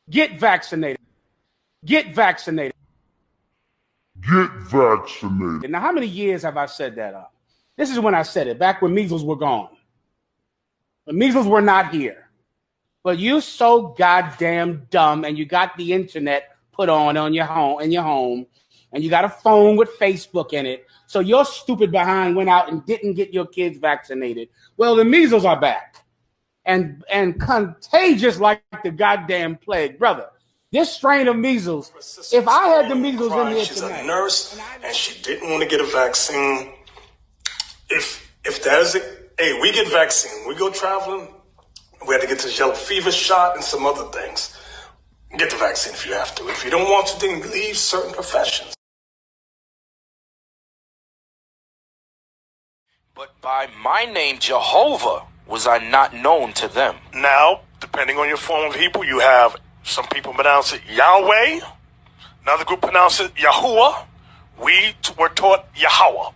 Get vaccinated. Get vaccinated. Get vaccinated. Now, how many years have I said that up? This is when I said it, back when measles were gone. The measles were not here. But you're so goddamn dumb, and you got the internet put on your home, and you got a phone with Facebook in it. So your stupid behind went out and didn't get your kids vaccinated. Well, the measles are back, and contagious like the goddamn plague, brother. This strain of measles, if I had the measles in here she's tonight, a nurse and she didn't want to get a vaccine. If that is it, hey, we get vaccine. We go traveling. We had to get this yellow fever shot and some other things. Get the vaccine if you have to. If you don't want to, then leave certain professions. But by my name, Jehovah, was I not known to them. Now, depending on your form of Hebrew, you have some people pronounce it Yahweh. Another group pronounce it Yahuwah. We were taught Yahweh.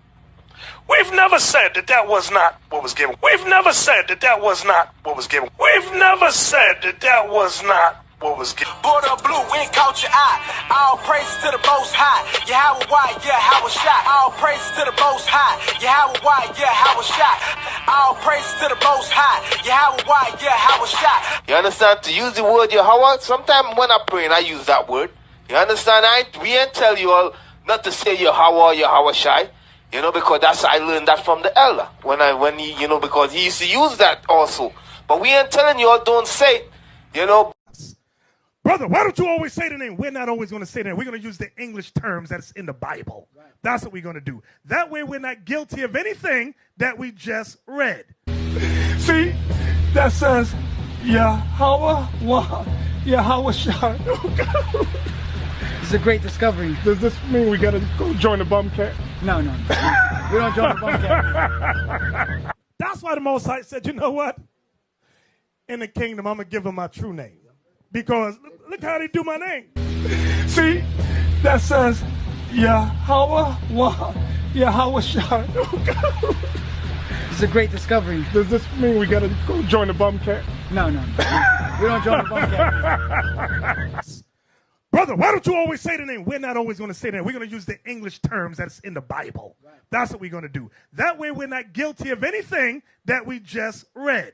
We've never said that was not what was given. We've never said that was not what was given. We've never said that was not what was given. Border blue, wind caught your eye. All praise to the most high. Yahweh, why, yeah, how was shot. All praise to the most high. Yahweh, why, yeah, how was shot. All praise to the most high. Yahweh, why, yeah, how was shot. You understand? To use the word Yahweh, sometimes when I pray and I use that word. You understand? We ain't tell you all not to say Yahweh or Yahweh Shai. You know, because I learned that from the elder. When he, you know, because he used to use that also. But we ain't telling you all don't say it, you know. Brother, why don't you always say the name? We're not always going to say that. We're going to use the English terms that's in the Bible. Right. That's what we're going to do. That way we're not guilty of anything that we just read. See, that says Yahweh, Yahweh Shai. It's a great discovery. Does this mean we got to go join the bum camp? No. We don't join the bum camp. That's why the Most High said, you know what? In the kingdom, I'm going to give them my true name. Because look how they do my name. See, that says Yahweh, Yahweh Shai. It's a great discovery. Does this mean we got to go join the bum camp? No. We don't join the bum camp. Brother, why don't you always say the name? We're not always going to say that. We're going to use the English terms that's in the Bible. Right. That's what we're going to do. That way we're not guilty of anything that we just read.